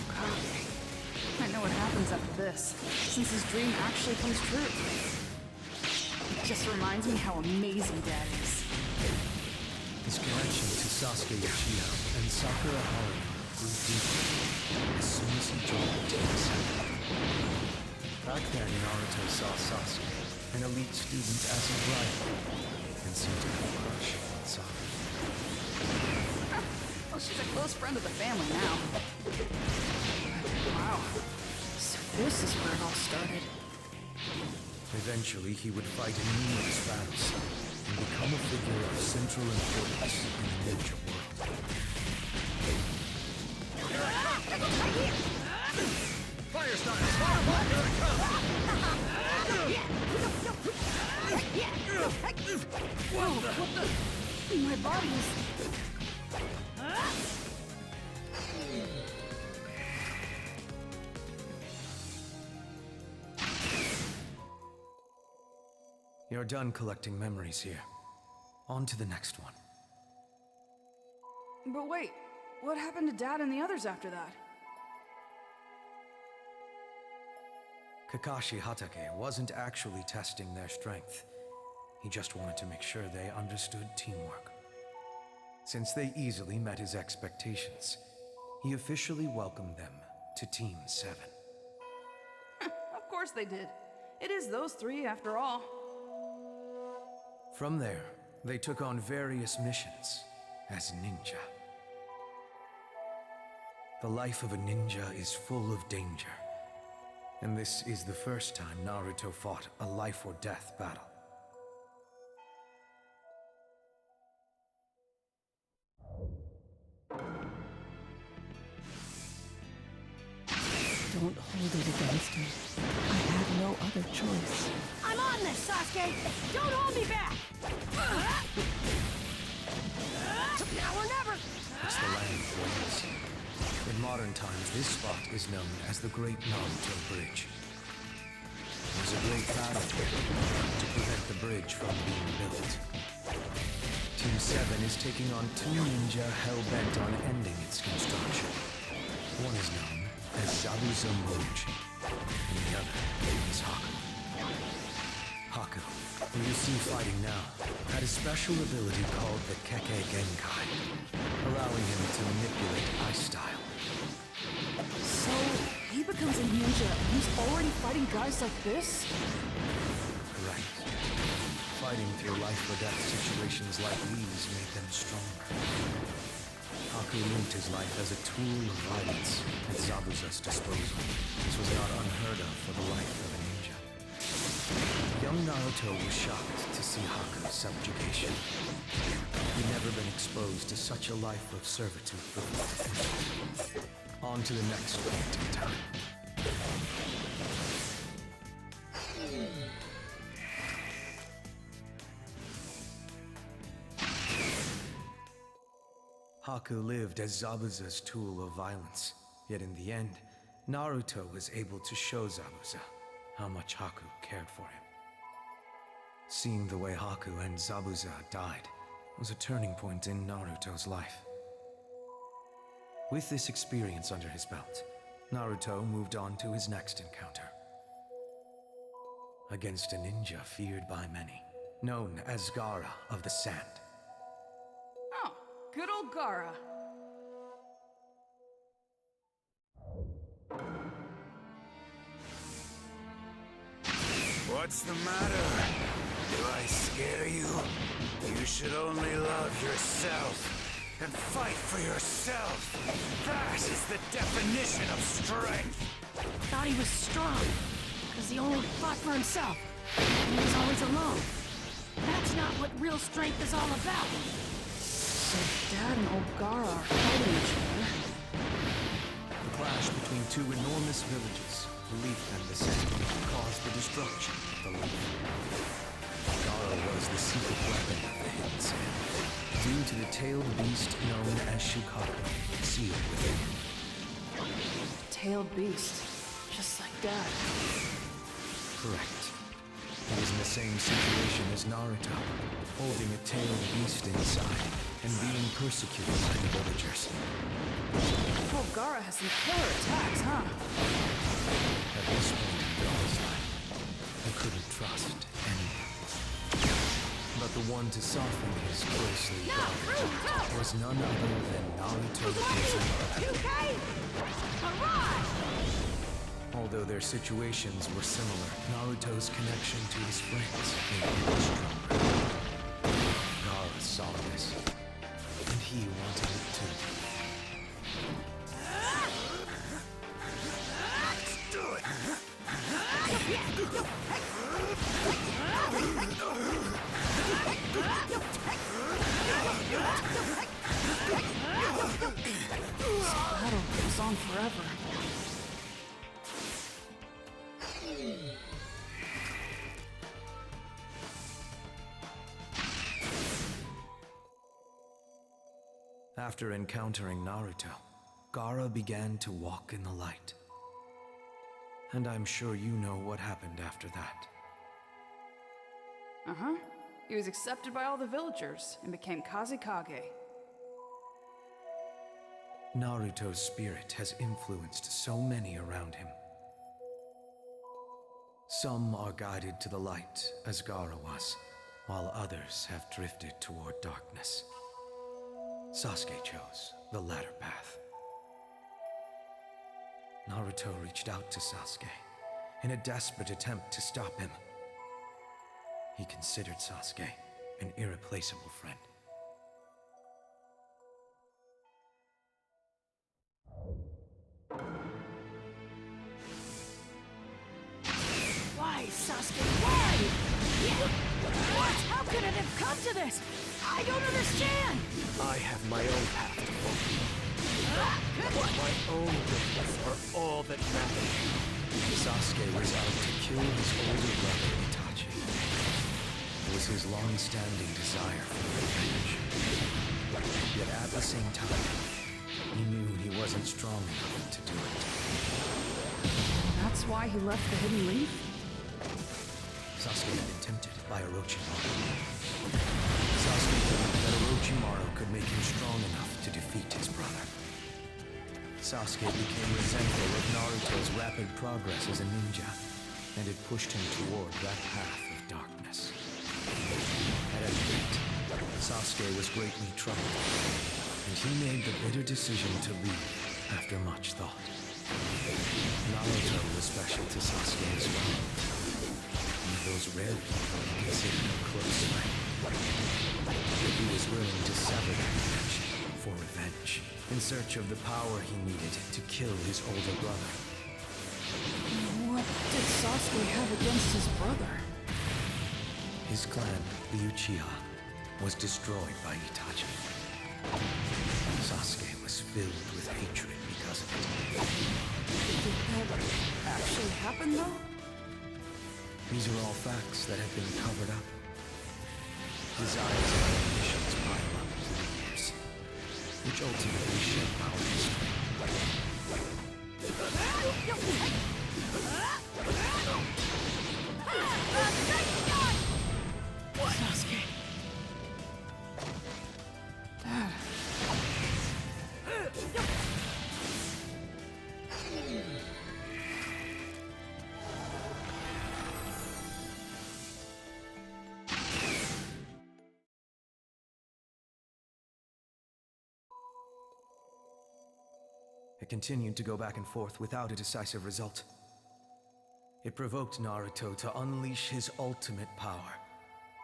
[SPEAKER 3] Oh god. I know what happens after this, since his dream actually comes true. It just reminds me how amazing Dad is.
[SPEAKER 14] His connection to Sasuke Uchiha and Sakura Haruno grew deeper as soon as he joined Team 7. Back then, Naruto saw Sasuke, an elite student, as his rival, and seemed to have a crush on Sakura.
[SPEAKER 3] Well, she's a close friend of the family now. Wow. So this is where it all started.
[SPEAKER 14] Eventually, he would fight in numerous battles and become a figure of central importance in the ninja world.
[SPEAKER 8] Fire style! Fireball! Here it comes!
[SPEAKER 3] Whoa, what the? My body is...
[SPEAKER 14] You're done collecting memories here. On to the next one.
[SPEAKER 3] But wait, what happened to Dad and the others after that?
[SPEAKER 14] Kakashi Hatake wasn't actually testing their strength. He just wanted to make sure they understood teamwork. Since they easily met his expectations, he officially welcomed them to Team 7.
[SPEAKER 3] Of course they did. It is those three, after all.
[SPEAKER 14] From there, they took on various missions as ninja. The life of a ninja is full of danger, and this is the first time Naruto fought a life-or-death battle.
[SPEAKER 15] Don't hold it against me. I have no other choice.
[SPEAKER 13] I'm on this, Sasuke! Don't hold me back! Now or never!
[SPEAKER 14] It's the land of waves. In modern times, this spot is known as the Great Naruto Bridge. There was a great battle here to prevent the bridge from being built. Team 7 is taking on two ninja hell-bent on ending its construction. One is known as Zabuza Mochi, and the other is Haku. Haku, who you see fighting now, had a special ability called the Kekkei Genkai, allowing him to manipulate ice style.
[SPEAKER 3] So, he becomes a ninja and he's already fighting guys like this?
[SPEAKER 14] Correct. Fighting through life-or-death situations like these made them stronger. Haku linked his life as a tool of violence at Zabuza's disposal. This was not unheard of for the life of a ninja. Young Naruto was shocked to see Haku's subjugation. He'd never been exposed to such a life of servitude before. On to the next point in time. Haku lived as Zabuza's tool of violence, yet in the end, Naruto was able to show Zabuza how much Haku cared for him. Seeing the way Haku and Zabuza died was a turning point in Naruto's life. With this experience under his belt, Naruto moved on to his next encounter. Against a ninja feared by many, known as Gaara of the Sand.
[SPEAKER 3] Oh, good old Gaara.
[SPEAKER 14] What's the matter? Do I scare you? You should only love yourself and fight for yourself. That is the definition of strength.
[SPEAKER 13] Thought he was strong, because he only fought for himself. He was always alone. That's not what real strength is all about.
[SPEAKER 3] So Dad and old Gara are fighting each other.
[SPEAKER 14] The clash between two enormous villages, the Leaf and the Sand, caused the destruction of the Leaf. Gara was the secret weapon of the Hidden Sand, due to the tailed beast known as Shukara, sealed within him.
[SPEAKER 3] Tailed beast, just like Dad.
[SPEAKER 14] Correct. He was in the same situation as Naruto, holding a tailed beast inside and being persecuted by the villagers.
[SPEAKER 3] Oh, Gara has some killer attacks, huh?
[SPEAKER 14] At this point in Gara's life, he couldn't trust anyone. But the one to soften his closely guarded was none other than Naruto Uzumaki. Although their situations were similar, Naruto's connection to his friends made him stronger. Gara saw this, and he wanted it too. Let's do it!
[SPEAKER 3] This battle goes on forever.
[SPEAKER 14] After encountering Naruto, Gara began to walk in the light. And I'm sure you know what happened after that.
[SPEAKER 3] Uh-huh. He was accepted by all the villagers and became Kazekage.
[SPEAKER 14] Naruto's spirit has influenced so many around him. Some are guided to the light, as Gara was, while others have drifted toward darkness. Sasuke chose the latter path. Naruto reached out to Sasuke in a desperate attempt to stop him. He considered Sasuke an irreplaceable friend.
[SPEAKER 13] Why, Sasuke, why? What? How could it have come to this? I don't understand!
[SPEAKER 1] I have my own path to follow. My own goodness are all that matters.
[SPEAKER 14] Sasuke was out to kill his older brother Itachi. It was his long-standing desire for revenge. Yet at the same time, he knew he wasn't strong enough to do it.
[SPEAKER 3] That's why he left the Hidden Leaf?
[SPEAKER 14] Sasuke had been tempted by Orochimaru. Sasuke thought that Orochimaru could make him strong enough to defeat his brother. Sasuke became resentful of Naruto's rapid progress as a ninja, and it pushed him toward that path of darkness. At any rate, Sasuke was greatly troubled, and he made the bitter decision to leave after much thought. Naruto was special to Sasuke as well. One of those rare people he considered a close friend. Yet he was willing to sever that connection for revenge, in search of the power he needed to kill his older brother.
[SPEAKER 3] What did Sasuke have against his brother?
[SPEAKER 14] His clan, the Uchiha, was destroyed by Itachi. Sasuke was filled with hatred because of it.
[SPEAKER 3] Did that actually happen, though?
[SPEAKER 14] These are all facts that have been covered up. Desires and ambitions pile up through the years, which ultimately shape our history.
[SPEAKER 3] Sasuke. Dad.
[SPEAKER 14] It continued to go back and forth without a decisive result.
[SPEAKER 4] It provoked Naruto to unleash his ultimate power,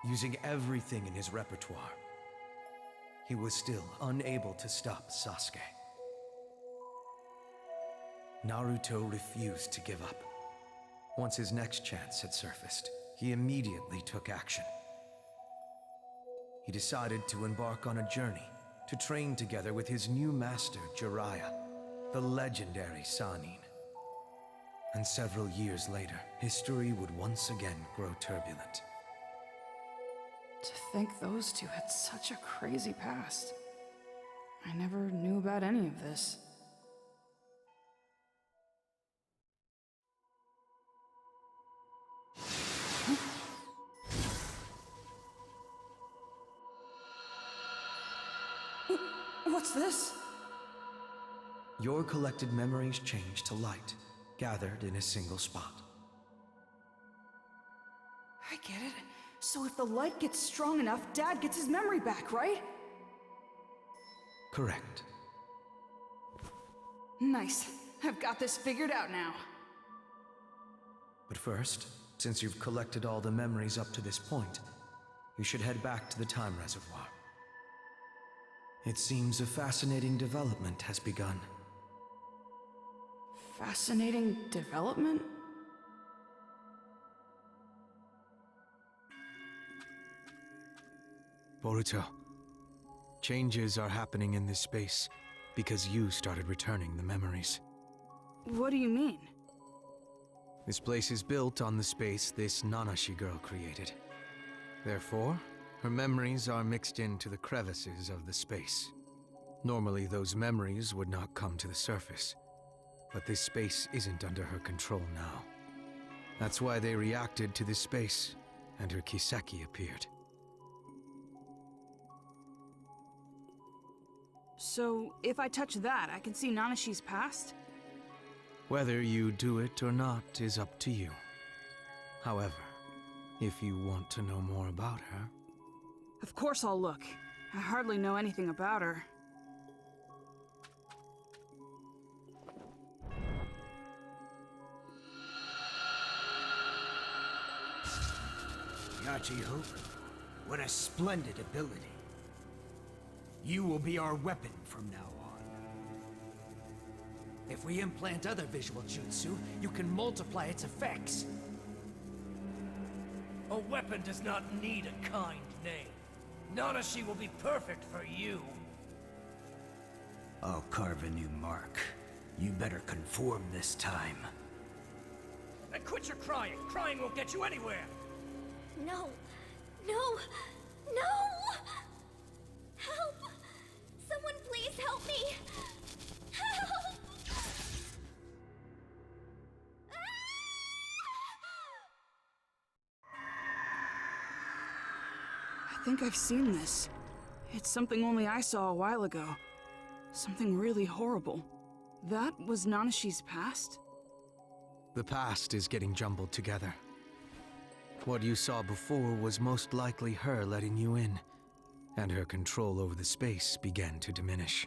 [SPEAKER 4] using everything in his repertoire. He was still unable to stop Sasuke. Naruto refused to give up. Once his next chance had surfaced, he immediately took action. He decided to embark on a journey to train together with his new master, Jiraiya, the legendary Sannin. And several years later, history would once again grow turbulent.
[SPEAKER 3] To think those two had such a crazy past. I never knew about any of this. What's this?
[SPEAKER 4] Your collected memories change to light, gathered in a single spot.
[SPEAKER 3] I get it. So if the light gets strong enough, Dad gets his memory back, right?
[SPEAKER 4] Correct.
[SPEAKER 3] Nice. I've got this figured out now.
[SPEAKER 4] But first, since you've collected all the memories up to this point, you should head back to the time reservoir. It seems a fascinating development has begun.
[SPEAKER 3] Fascinating development?
[SPEAKER 4] Boruto, changes are happening in this space because you started returning the memories.
[SPEAKER 3] What do you mean?
[SPEAKER 4] This place is built on the space this Nanashi girl created. Therefore, her memories are mixed into the crevices of the space. Normally, those memories would not come to the surface, but this space isn't under her control now. That's why they reacted to this space, and her Kiseki appeared.
[SPEAKER 3] So, if I touch that, I can see Nanashi's past?
[SPEAKER 4] Whether you do it or not is up to you. However, if you want to know more about her...
[SPEAKER 3] Of course I'll look. I hardly know anything about her.
[SPEAKER 16] Yachi-Hope, what a splendid ability. You will be our weapon from now on. If we implant other visual jutsu, you can multiply its effects.
[SPEAKER 17] A weapon does not need a kind name. Nanashi will be perfect for you.
[SPEAKER 16] I'll carve a new mark. You better conform this time.
[SPEAKER 17] And quit your crying. Crying won't get you anywhere.
[SPEAKER 7] No. No. No! Help! Someone please help me! Help!
[SPEAKER 3] I think I've seen this. It's something only I saw a while ago. Something really horrible. That was Nanashi's past?
[SPEAKER 4] The past is getting jumbled together. What you saw before was most likely her letting you in, and her control over the space began to diminish.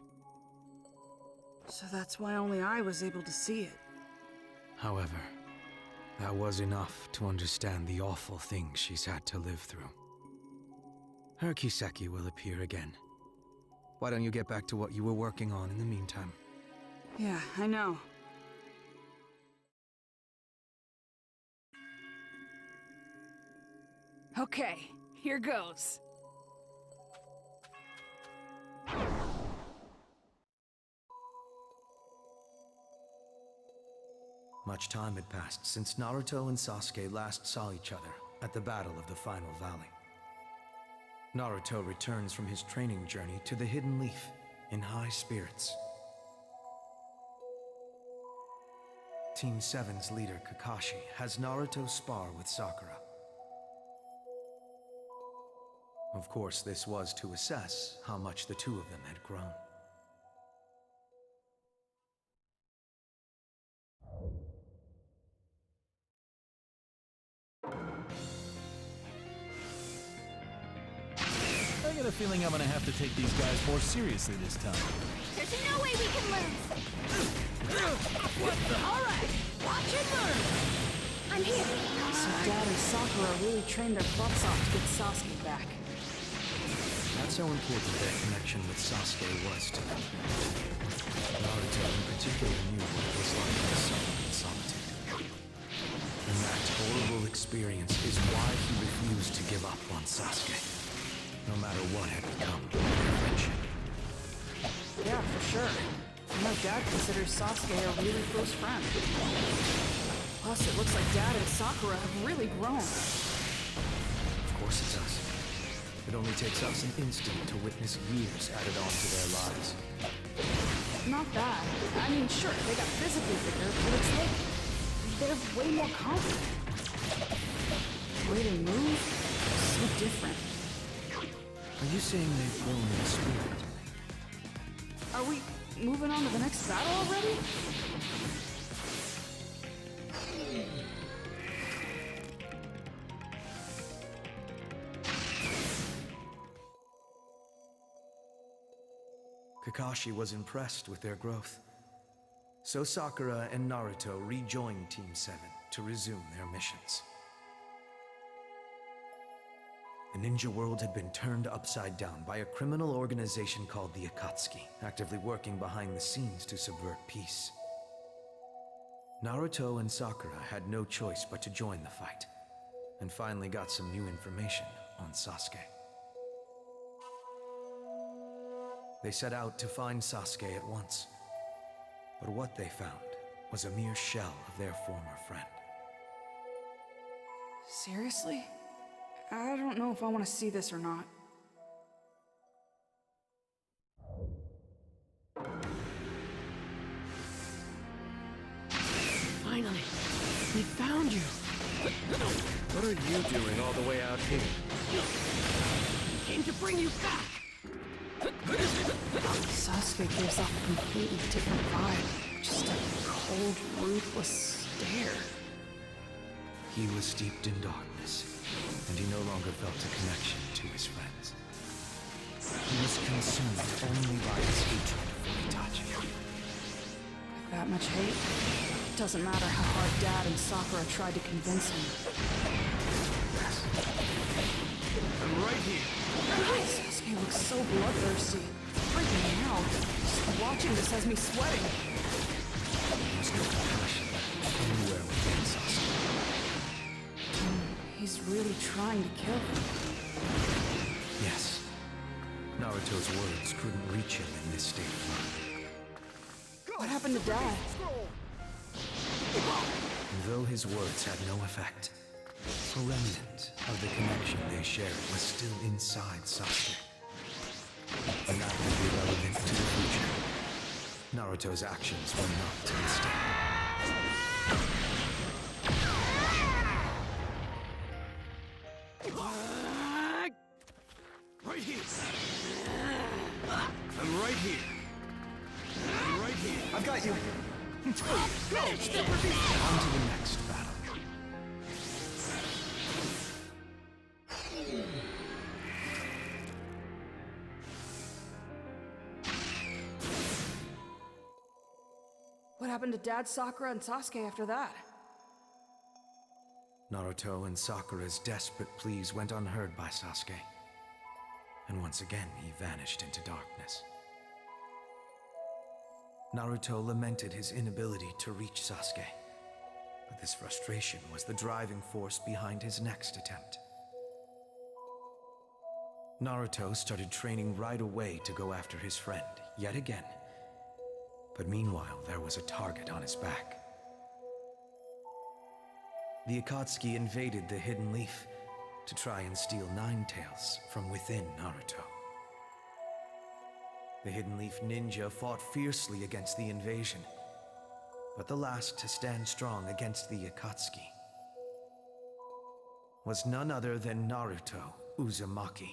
[SPEAKER 3] So that's why only I was able to see it.
[SPEAKER 4] However, that was enough to understand the awful things she's had to live through. Her Kiseki will appear again. Why don't you get back to what you were working on in the meantime?
[SPEAKER 3] Yeah, I know. Okay, here goes.
[SPEAKER 4] Much time had passed since Naruto and Sasuke last saw each other at the Battle of the Final Valley. Naruto returns from his training journey to the Hidden Leaf in high spirits. Team 7's leader Kakashi has Naruto spar with Sakura. Of course, this was to assess how much the two of them had grown.
[SPEAKER 12] I get a feeling I'm gonna have to take these guys more seriously this time.
[SPEAKER 7] There's no way we can lose!
[SPEAKER 17] What the?
[SPEAKER 7] Alright, watch and learn! I'm
[SPEAKER 3] So Dad and Sakura really trained their butts off to get Sasuke back.
[SPEAKER 4] That's how important their connection with Sasuke was to them. Naruto in particular knew what it was like to suffer in solitude. And that horrible experience is why he refused to give up on Sasuke, no matter what had become of their friendship.
[SPEAKER 3] Yeah, for sure. I know Dad considers Sasuke a really close friend. Plus, it looks like Dad and Sakura have really grown.
[SPEAKER 4] Of course it does. It only takes us an instant to witness years added on to their lives.
[SPEAKER 3] Not that. I mean, sure, they got physically bigger, but it's like they're way more confident. The way they move is so different.
[SPEAKER 4] Are you saying they've grown in spirit?
[SPEAKER 3] Are we moving on to the next battle already?
[SPEAKER 4] Kakashi was impressed with their growth. So Sakura and Naruto rejoined Team 7 to resume their missions. The ninja world had been turned upside down by a criminal organization called the Akatsuki, actively working behind the scenes to subvert peace. Naruto and Sakura had no choice but to join the fight, and finally got some new information on Sasuke. They set out to find Sasuke at once, but what they found was a mere shell of their former friend.
[SPEAKER 3] Seriously? I don't know if I want to see this or not.
[SPEAKER 13] Finally, we found you.
[SPEAKER 1] What are you doing all the way out here?
[SPEAKER 13] Came to bring you back.
[SPEAKER 3] Sasuke gives off a completely different vibe. Just a cold, ruthless stare.
[SPEAKER 4] He was steeped in darkness, and he no longer felt a connection to his friends. He was consumed only by his hatred for Itachi.
[SPEAKER 3] With that much hate, it doesn't matter how hard Dad and Sakura tried to convince him.
[SPEAKER 8] I'm right here.
[SPEAKER 3] Sasuke looks so bloodthirsty. Freaking me out. Just watching this has me sweating.
[SPEAKER 4] There was no compassion anywhere within Sasuke.
[SPEAKER 3] He's really trying to kill him.
[SPEAKER 4] Yes. Naruto's words couldn't reach him in this state of mind.
[SPEAKER 3] What happened to Dad?
[SPEAKER 4] And though his words had no effect, a remnant of the connection they shared was still inside Sasuke. And that would be relevant to the future. Naruto's actions were not a mistake.
[SPEAKER 8] Right here. I'm right here. I'm right here.
[SPEAKER 4] I've got you.
[SPEAKER 8] Go!
[SPEAKER 4] On to the next battle.
[SPEAKER 3] What happened to Dad, Sakura, and Sasuke after that?
[SPEAKER 4] Naruto and Sakura's desperate pleas went unheard by Sasuke. And once again, he vanished into darkness. Naruto lamented his inability to reach Sasuke, but this frustration was the driving force behind his next attempt. Naruto started training right away to go after his friend, yet again. But meanwhile, there was a target on his back. The Akatsuki invaded the Hidden Leaf to try and steal Nine Tails from within Naruto. The Hidden Leaf ninja fought fiercely against the invasion, but the last to stand strong against the Akatsuki was none other than Naruto Uzumaki.